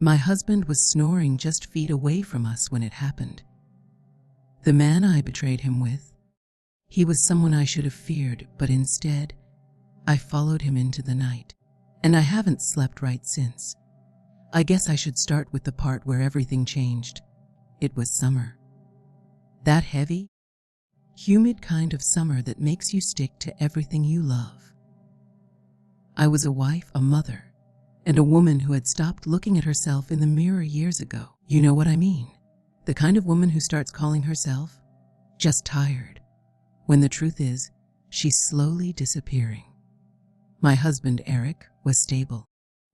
My husband was snoring just feet away from us when it happened. The man I betrayed him with, he was someone I should have feared, but instead, I followed him into the night. And I haven't slept right since. I guess I should start with the part where everything changed. It was summer. That heavy, humid kind of summer that makes you stick to everything you love. I was a wife, a mother, and a woman who had stopped looking at herself in the mirror years ago. You know what I mean? The kind of woman who starts calling herself just tired, when the truth is, she's slowly disappearing. My husband, Eric, was stable.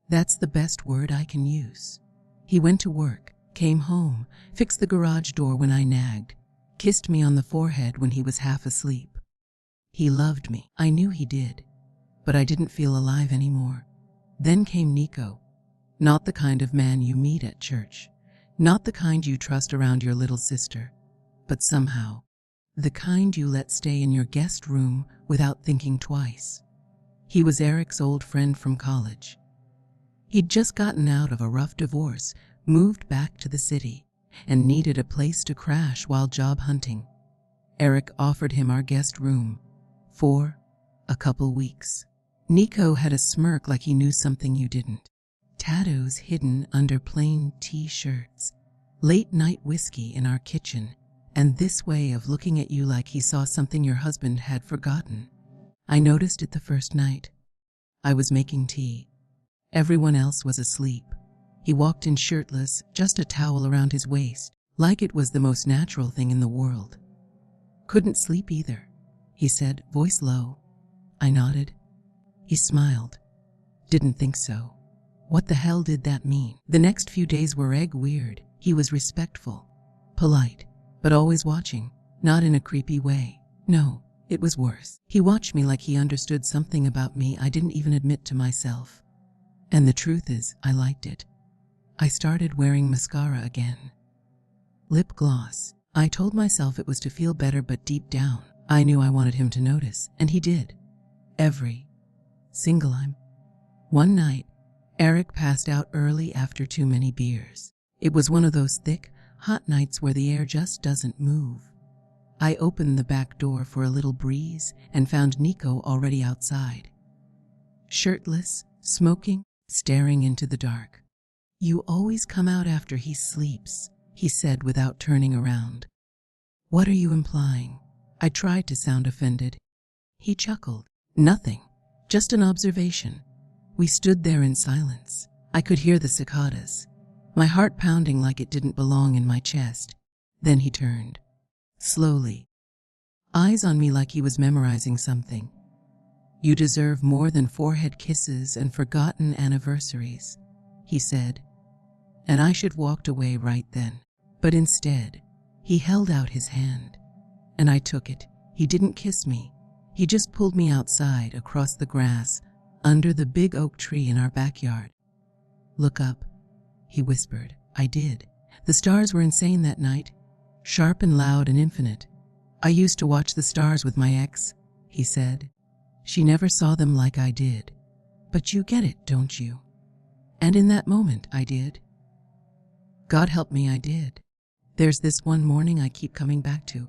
That's the best word I can use. He went to work, came home, fixed the garage door when I nagged, kissed me on the forehead when he was half asleep. He loved me. I knew he did, but I didn't feel alive anymore. Then came Nico. Not the kind of man you meet at church, not the kind you trust around your little sister, but somehow, the kind you let stay in your guest room without thinking twice. He was Eric's old friend from college. He'd just gotten out of a rough divorce, moved back to the city, and needed a place to crash while job hunting. Eric offered him our guest room for a couple weeks. Nico had a smirk like he knew something you didn't. Tattoos hidden under plain t-shirts, late night whiskey in our kitchen, and this way of looking at you like he saw something your husband had forgotten. I noticed it the first night. I was making tea. Everyone else was asleep. He walked in shirtless, just a towel around his waist, like it was the most natural thing in the world. Couldn't sleep either, he said, voice low. I nodded. He smiled. Didn't think so. What the hell did that mean? The next few days were egg weird. He was respectful, polite, but always watching, not in a creepy way. No, it was worse. He watched me like he understood something about me I didn't even admit to myself. And the truth is, I liked it. I started wearing mascara again. Lip gloss. I told myself it was to feel better, but deep down, I knew I wanted him to notice, and he did. Every single time. One night, Eric passed out early after too many beers. It was one of those thick, hot nights where the air just doesn't move. I opened the back door for a little breeze and found Nico already outside. Shirtless, smoking, staring into the dark. You always come out after he sleeps, he said without turning around. What are you implying? I tried to sound offended. He chuckled. Nothing, just an observation. We stood there in silence. I could hear the cicadas, my heart pounding like it didn't belong in my chest. Then he turned. Slowly. Eyes on me like he was memorizing something. You deserve more than forehead kisses and forgotten anniversaries, he said. And I should walked away right then. But instead, he held out his hand. And I took it. He didn't kiss me. He just pulled me outside across the grass, under the big oak tree in our backyard. Look up, he whispered. I did. The stars were insane that night, sharp and loud and infinite. I used to watch the stars with my ex, he said. She never saw them like I did. But you get it, don't you? And in that moment, I did. God help me, I did. There's this one morning I keep coming back to.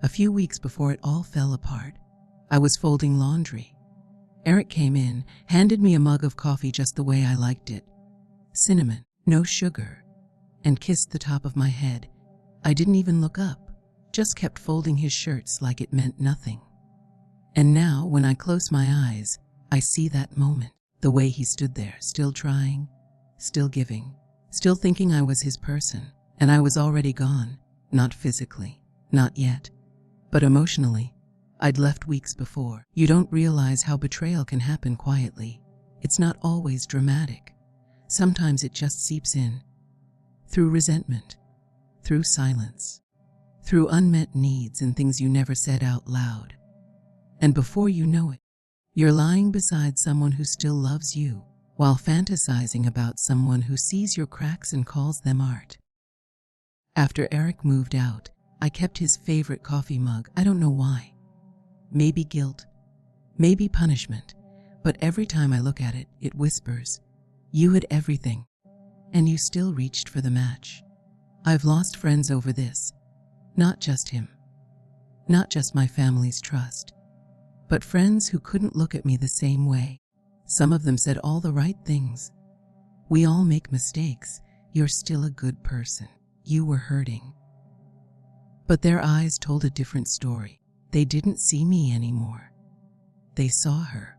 A few weeks before it all fell apart, I was folding laundry. Eric came in, handed me a mug of coffee just the way I liked it. Cinnamon, no sugar, and kissed the top of my head. I didn't even look up, just kept folding his shirts like it meant nothing. And now, when I close my eyes, I see that moment, the way he stood there, still trying, still giving, still thinking I was his person, and I was already gone, not physically, not yet, but emotionally. I'd left weeks before. You don't realize how betrayal can happen quietly. It's not always dramatic. Sometimes it just seeps in. Through resentment, through silence, through unmet needs and things you never said out loud. And before you know it, you're lying beside someone who still loves you, while fantasizing about someone who sees your cracks and calls them art. After Eric moved out, I kept his favorite coffee mug. I don't know why. Maybe guilt, maybe punishment, but every time I look at it, it whispers, "You had everything, and you still reached for the match. I've lost friends over this. Not just him. Not just my family's trust. But friends who couldn't look at me the same way. Some of them said all the right things. We all make mistakes. You're still a good person. You were hurting. But their eyes told a different story. They didn't see me anymore. They saw her.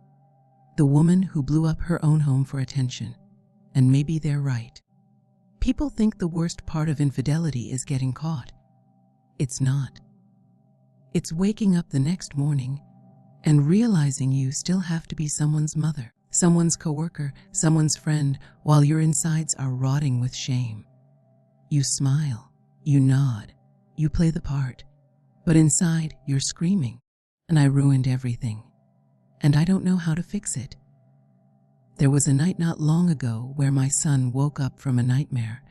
The woman who blew up her own home for attention. And maybe they're right. People think the worst part of infidelity is getting caught. It's not. It's waking up the next morning and realizing you still have to be someone's mother, someone's coworker, someone's friend, while your insides are rotting with shame. You smile, you nod, you play the part, but inside you're screaming, and I ruined everything, and I don't know how to fix it. There was a night not long ago where my son woke up from a nightmare.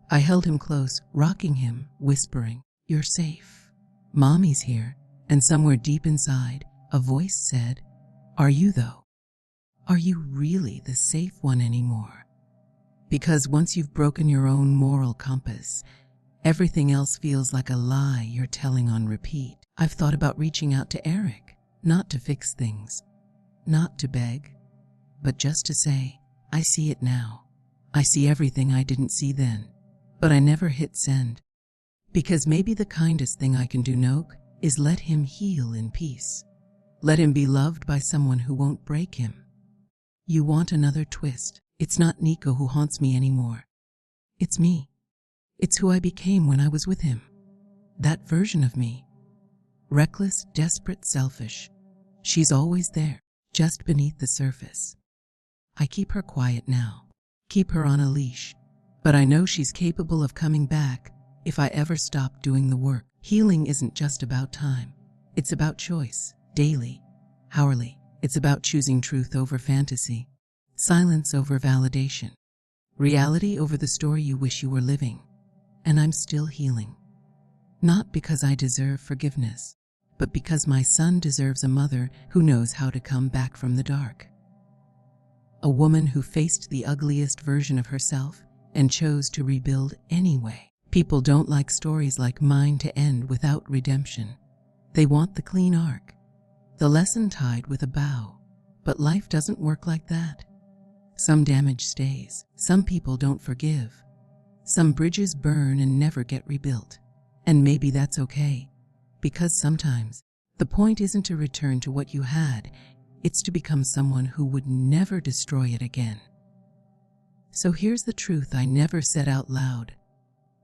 I held him close, rocking him, whispering, "You're safe. Mommy's here." And somewhere deep inside, a voice said, "Are you though? Are you really the safe one anymore?" Because once you've broken your own moral compass, everything else feels like a lie you're telling on repeat. I've thought about reaching out to Eric, not to fix things, not to beg, but just to say, I see it now. I see everything I didn't see then. But I never hit send. Because maybe the kindest thing I can do, Noak, is let him heal in peace. Let him be loved by someone who won't break him. You want another twist? It's not Nico who haunts me anymore. It's me. It's who I became when I was with him. That version of me. Reckless, desperate, selfish. She's always there, just beneath the surface. I keep her quiet now. Keep her on a leash. But I know she's capable of coming back if I ever stop doing the work. Healing isn't just about time. It's about choice, daily, hourly. It's about choosing truth over fantasy, silence over validation, reality over the story you wish you were living. And I'm still healing. Not because I deserve forgiveness, but because my son deserves a mother who knows how to come back from the dark. A woman who faced the ugliest version of herself and chose to rebuild anyway. People don't like stories like mine to end without redemption. They want the clean arc, the lesson tied with a bow. But life doesn't work like that. Some damage stays. Some people don't forgive. Some bridges burn and never get rebuilt. And maybe that's okay, because sometimes the point isn't to return to what you had, it's to become someone who would never destroy it again. So here's the truth I never said out loud.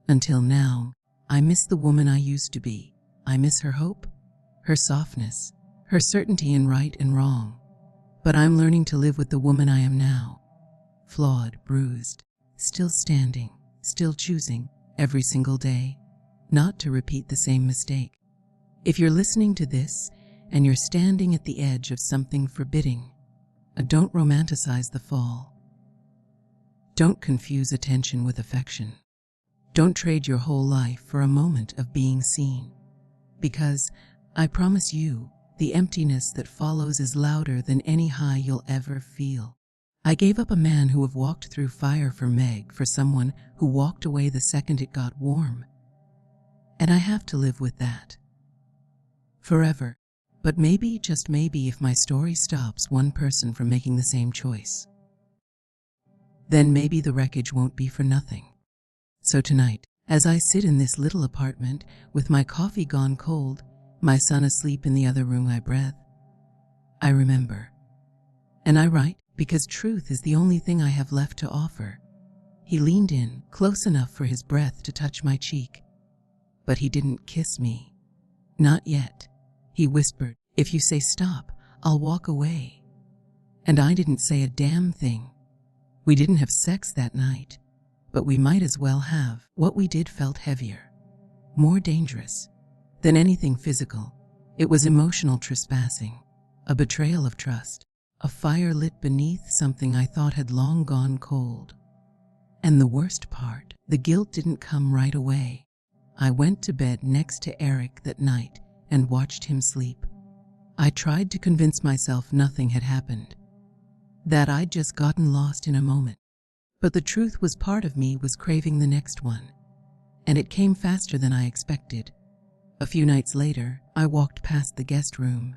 Until now, I miss the woman I used to be. I miss her hope, her softness, her certainty in right and wrong. But I'm learning to live with the woman I am now. Flawed, bruised, still standing, still choosing, every single day, not to repeat the same mistake. If you're listening to this and you're standing at the edge of something forbidding, don't romanticize the fall. Don't confuse attention with affection. Don't trade your whole life for a moment of being seen. Because, I promise you, the emptiness that follows is louder than any high you'll ever feel. I gave up a man who have walked through fire for Meg for someone who walked away the second it got warm. And I have to live with that. Forever. But maybe, just maybe, if my story stops one person from making the same choice, then maybe the wreckage won't be for nothing. So tonight, as I sit in this little apartment with my coffee gone cold, my son asleep in the other room, I breathe. I remember. And I write, because truth is the only thing I have left to offer. He leaned in, close enough for his breath to touch my cheek. But he didn't kiss me. Not yet. He whispered, "If you say stop, I'll walk away." And I didn't say a damn thing. We didn't have sex that night, but we might as well have. What we did felt heavier, more dangerous than anything physical. It was emotional trespassing, a betrayal of trust, a fire lit beneath something I thought had long gone cold. And the worst part, the guilt didn't come right away. I went to bed next to Eric that night and watched him sleep. I tried to convince myself nothing had happened, that I'd just gotten lost in a moment. But the truth was part of me was craving the next one. And it came faster than I expected. A few nights later, I walked past the guest room.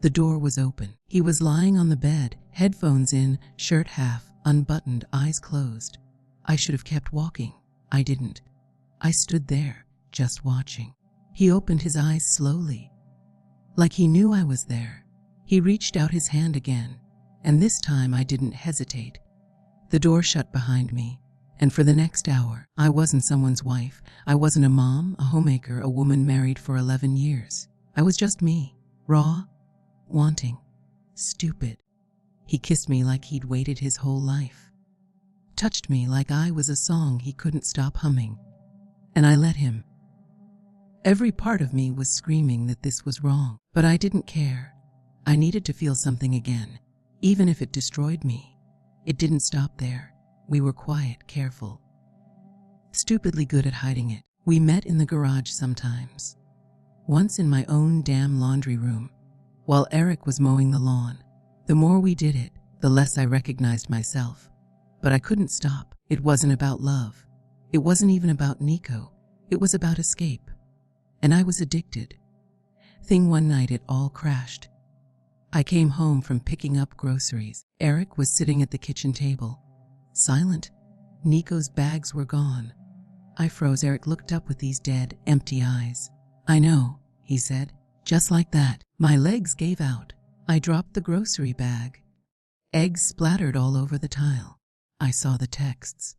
The door was open. He was lying on the bed, headphones in, shirt half, unbuttoned, eyes closed. I should have kept walking. I didn't. I stood there, just watching. He opened his eyes slowly, like he knew I was there. He reached out his hand again, and this time I didn't hesitate. The door shut behind me, and for the next hour, I wasn't someone's wife. I wasn't a mom, a homemaker, a woman married for 11 years. I was just me, raw, wanting, stupid. He kissed me like he'd waited his whole life, touched me like I was a song he couldn't stop humming, and I let him. Every part of me was screaming that this was wrong, but I didn't care. I needed to feel something again, even if it destroyed me. It didn't stop there. We were quiet, careful, stupidly good at hiding it. We met in the garage sometimes, once in my own damn laundry room, while Eric was mowing the lawn. The more we did it, the less I recognized myself. But I couldn't stop. It wasn't about love. It wasn't even about Nico. It was about escape. And I was addicted. One night it all crashed. I came home from picking up groceries. Eric was sitting at the kitchen table, silent. Nico's bags were gone. I froze. Eric looked up with these dead, empty eyes. "I know," he said, just like that. My legs gave out. I dropped the grocery bag. Eggs splattered all over the tile. I saw the texts.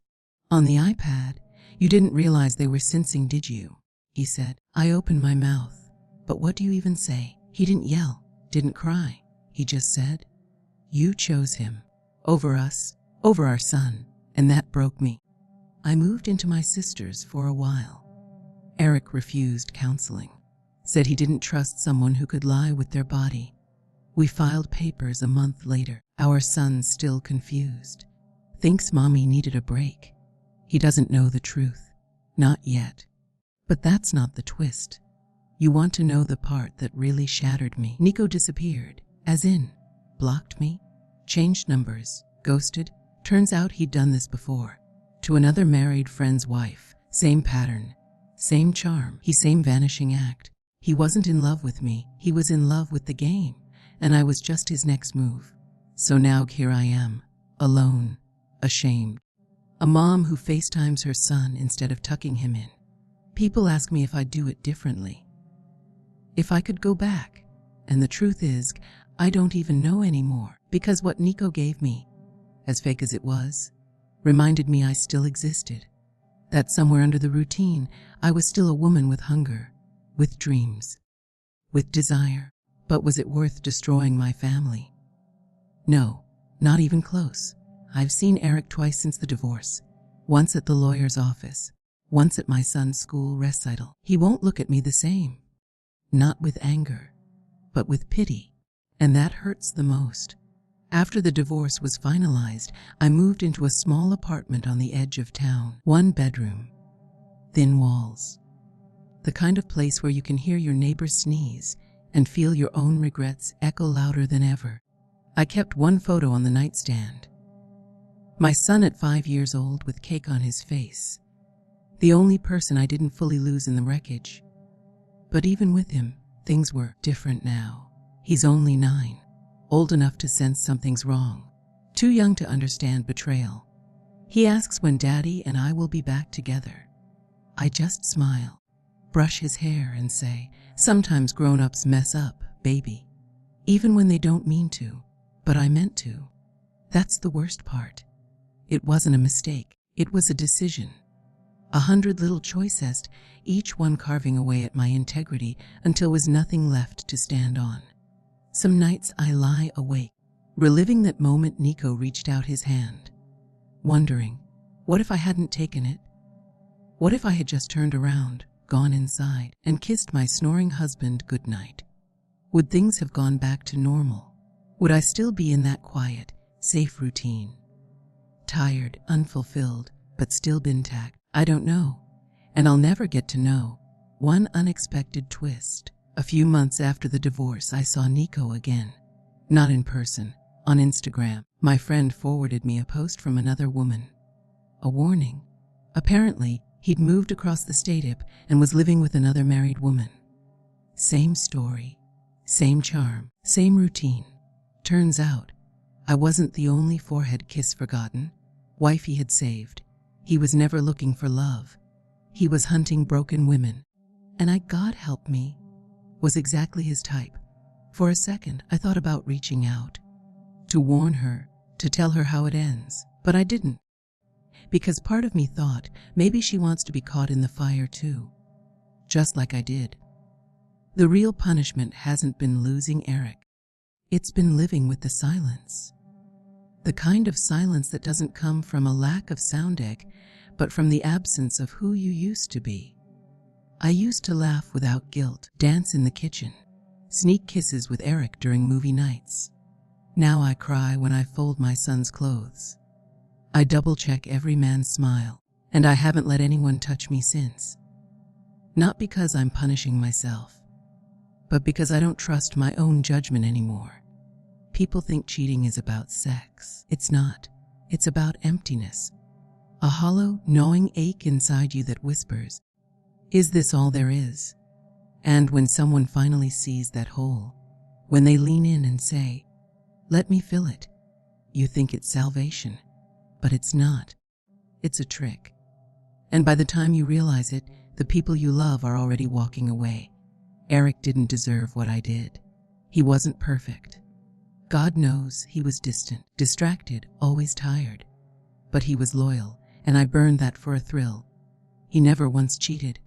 On the iPad. "You didn't realize they were sensing, did you?" he said. I opened my mouth. But what do you even say? He didn't yell, didn't cry. He just said, "You chose him. Over us, over our son." And that broke me. I moved into my sister's for a while. Eric refused counseling. Said he didn't trust someone who could lie with their body. We filed papers a month later. Our son's still confused. Thinks mommy needed a break. He doesn't know the truth. Not yet. But that's not the twist. You want to know the part that really shattered me? Nico disappeared, as in, blocked me, changed numbers, ghosted. Turns out he'd done this before. To another married friend's wife. Same pattern, same charm, same vanishing act. He wasn't in love with me. He was in love with the game, and I was just his next move. So now here I am, alone, ashamed. A mom who FaceTimes her son instead of tucking him in. People ask me if I'd do it differently, if I could go back. And the truth is, I don't even know anymore, because what Nico gave me, as fake as it was, reminded me I still existed. That somewhere under the routine, I was still a woman with hunger, with dreams, with desire. But was it worth destroying my family? No, not even close. I've seen Eric twice since the divorce. Once at the lawyer's office, once at my son's school recital. He won't look at me the same. Not with anger, but with pity. And that hurts the most. After the divorce was finalized, I moved into a small apartment on the edge of town. 1 bedroom, thin walls. The kind of place where you can hear your neighbors sneeze and feel your own regrets echo louder than ever. I kept one photo on the nightstand. My son at 5 years old with cake on his face. The only person I didn't fully lose in the wreckage. But even with him, things were different now. He's only 9, old enough to sense something's wrong, too young to understand betrayal. He asks when Daddy and I will be back together. I just smile, brush his hair and say, "Sometimes grown-ups mess up, baby. Even when they don't mean to, but I meant to." That's the worst part. It wasn't a mistake, it was a decision. 100 little choices, each one carving away at my integrity until was nothing left to stand on. Some nights I lie awake, reliving that moment Nico reached out his hand, wondering, what if I hadn't taken it? What if I had just turned around, gone inside, and kissed my snoring husband goodnight? Would things have gone back to normal? Would I still be in that quiet, safe routine? Tired, unfulfilled, but still intact? I don't know, and I'll never get to know. One unexpected twist. A few months after the divorce, I saw Nico again. Not in person, on Instagram. My friend forwarded me a post from another woman. a warning. Apparently, he'd moved across the state and was living with another married woman. Same story, same charm, same routine. Turns out, I wasn't the only forehead kiss forgotten wife he had saved. He was never looking for love. He was hunting broken women. And I, God help me, was exactly his type. For a second, I thought about reaching out, to warn her, to tell her how it ends, but I didn't. Because part of me thought maybe she wants to be caught in the fire too, just like I did. The real punishment hasn't been losing Eric. It's been living with the silence. The kind of silence that doesn't come from a lack of sound egg, but from the absence of who you used to be. I used to laugh without guilt, dance in the kitchen, sneak kisses with Eric during movie nights. Now I cry when I fold my son's clothes. I double-check every man's smile, and I haven't let anyone touch me since. Not because I'm punishing myself, but because I don't trust my own judgment anymore. People think cheating is about sex. It's not. It's about emptiness. A hollow, gnawing ache inside you that whispers, "Is this all there is?" And when someone finally sees that hole, when they lean in and say, "Let me fill it," you think it's salvation. But it's not. It's a trick. And by the time you realize it, the people you love are already walking away. Eric didn't deserve what I did. He wasn't perfect. God knows he was distant, distracted, always tired. But he was loyal, and I burned that for a thrill. He never once cheated.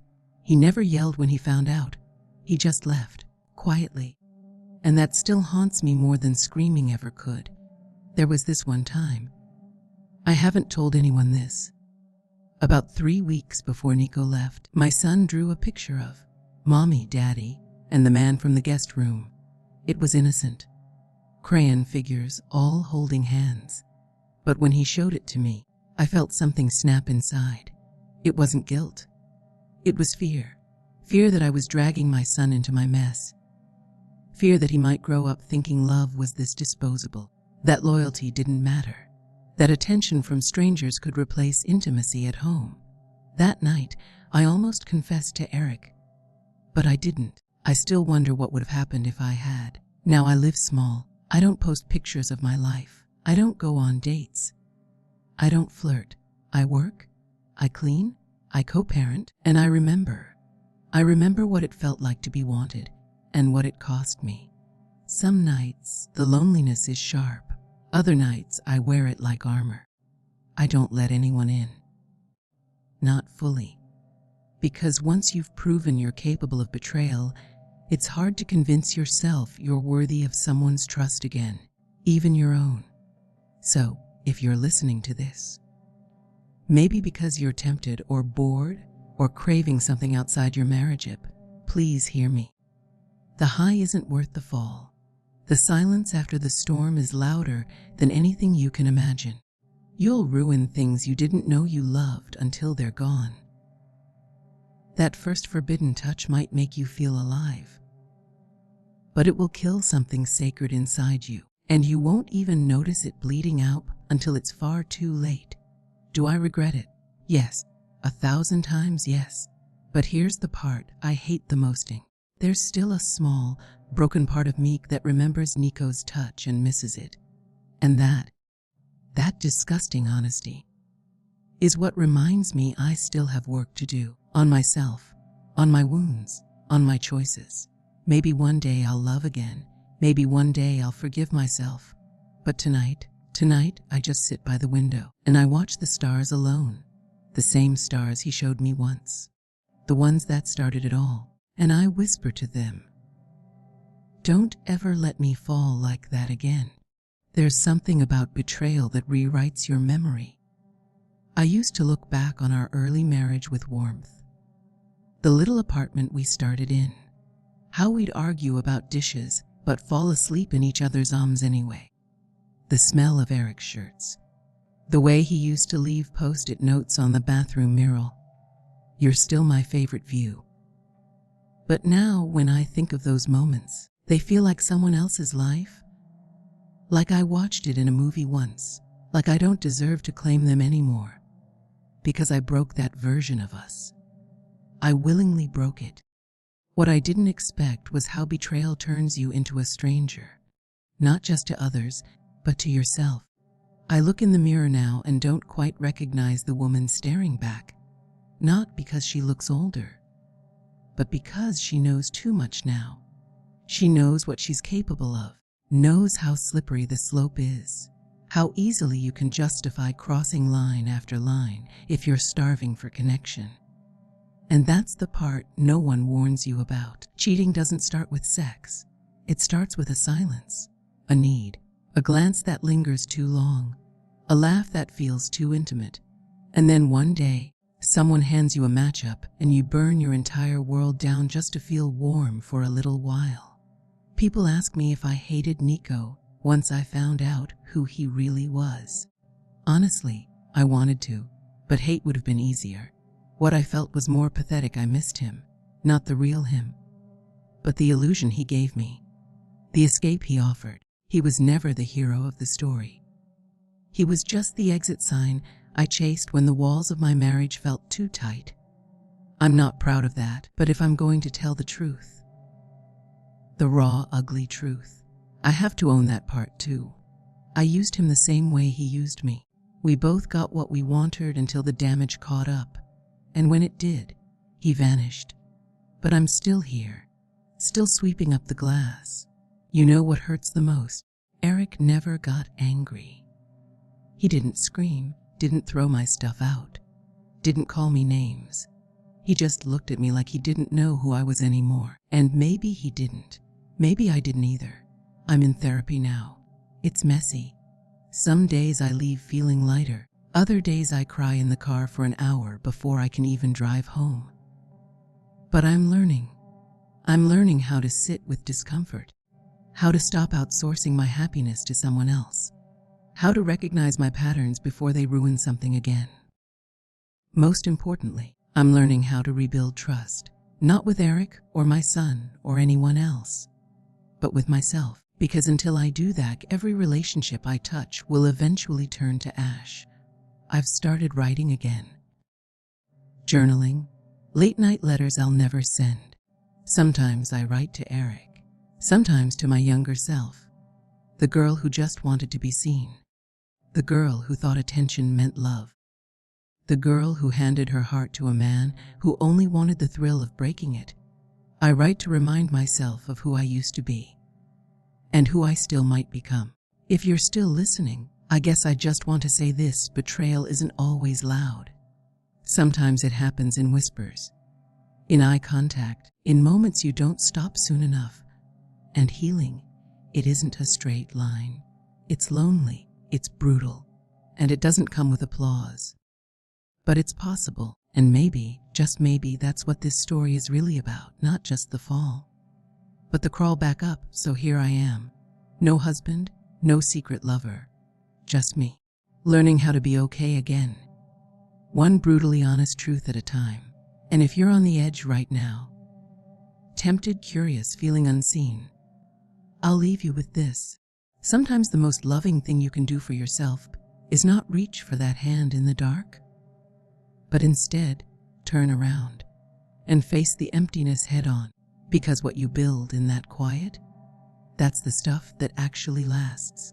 He never yelled when he found out. He just left, quietly. And that still haunts me more than screaming ever could. There was this one time. I haven't told anyone this. About 3 weeks before Nico left, my son drew a picture of Mommy, Daddy, and the man from the guest room. It was innocent. Crayon figures, all holding hands. But when he showed it to me, I felt something snap inside. It wasn't guilt. It was fear. Fear that I was dragging my son into my mess. Fear that he might grow up thinking love was this disposable, that loyalty didn't matter, that attention from strangers could replace intimacy at home. That night, I almost confessed to Eric. But I didn't. I still wonder what would have happened if I had. Now I live small. I don't post pictures of my life. I don't go on dates. I don't flirt. I work. I clean. I co-parent. And I remember what it felt like to be wanted and what it cost me. Some nights, the loneliness is sharp. Other nights, I wear it like armor. I don't let anyone in. Not fully. Because once you've proven you're capable of betrayal, it's hard to convince yourself you're worthy of someone's trust again, even your own. So, if you're listening to this, maybe because you're tempted or bored or craving something outside your marriage, please hear me. The high isn't worth the fall. The silence after the storm is louder than anything you can imagine. You'll ruin things you didn't know you loved until they're gone. That first forbidden touch might make you feel alive, but it will kill something sacred inside you, and you won't even notice it bleeding out until it's far too late. Do I regret it? Yes. 1,000 times yes. But here's the part I hate the mosting. There's still a small, broken part of me that remembers Nico's touch and misses it. And that disgusting honesty is what reminds me I still have work to do on myself, on my wounds, on my choices. Maybe one day I'll love again. Maybe one day I'll forgive myself. But tonight I just sit by the window and I watch the stars alone. The same stars he showed me once. The ones that started it all. And I whisper to them, "Don't ever let me fall like that again." There's something about betrayal that rewrites your memory. I used to look back on our early marriage with warmth. The little apartment we started in. How we'd argue about dishes, but fall asleep in each other's arms anyway. The smell of Eric's shirts. The way he used to leave post-it notes on the bathroom mural. "You're still my favorite view." But now, when I think of those moments, they feel like someone else's life. Like I watched it in a movie once. Like I don't deserve to claim them anymore. because I broke that version of us. I willingly broke it. What I didn't expect was how betrayal turns you into a stranger, not just to others, but to yourself. I look in the mirror now and don't quite recognize the woman staring back, not because she looks older, but because she knows too much now. She knows what she's capable of, knows how slippery the slope is, how easily you can justify crossing line after line if you're starving for connection. And that's the part no one warns you about. Cheating doesn't start with sex. It starts with a silence, a need, a glance that lingers too long, a laugh that feels too intimate. And then one day, someone hands you a matchup and you burn your entire world down just to feel warm for a little while. People ask me if I hated Nico once I found out who he really was. Honestly, I wanted to, but hate would have been easier. What I felt was more pathetic. I missed him, not the real him, but the illusion he gave me, the escape he offered. He was never the hero of the story. He was just the exit sign I chased when the walls of my marriage felt too tight. I'm not proud of that, but if I'm going to tell the truth, the raw, ugly truth, I have to own that part too. I used him the same way he used me. We both got what we wanted until the damage caught up, and when it did, he vanished. But I'm still here, still sweeping up the glass. You know what hurts the most? Eric never got angry. He didn't scream, didn't throw my stuff out, didn't call me names. He just looked at me like he didn't know who I was anymore. And maybe he didn't. Maybe I didn't either. I'm in therapy now. It's messy. Some days I leave feeling lighter. Other days I cry in the car for an hour before I can even drive home. But I'm learning. I'm learning how to sit with discomfort, how to stop outsourcing my happiness to someone else, how to recognize my patterns before they ruin something again. Most importantly, I'm learning how to rebuild trust, not with Eric or my son or anyone else, but with myself. Because until I do that, every relationship I touch will eventually turn to ash. I've started writing again. Journaling, late-night letters I'll never send. Sometimes I write to Eric, sometimes to my younger self, the girl who just wanted to be seen, the girl who thought attention meant love, the girl who handed her heart to a man who only wanted the thrill of breaking it. I write to remind myself of who I used to be, and who I still might become. If you're still listening, I guess I just want to say this: betrayal isn't always loud. Sometimes it happens in whispers, in eye contact, in moments you don't stop soon enough. And healing, it isn't a straight line. It's lonely, it's brutal, and it doesn't come with applause. But it's possible, and maybe, just maybe, that's what this story is really about. Not just the fall, but the crawl back up. So here I am. No husband, no secret lover. Just me, learning how to be okay again. One brutally honest truth at a time. And if you're on the edge right now, tempted, curious, feeling unseen, I'll leave you with this. Sometimes the most loving thing you can do for yourself is not reach for that hand in the dark, but instead turn around and face the emptiness head on. Because what you build in that quiet, that's the stuff that actually lasts.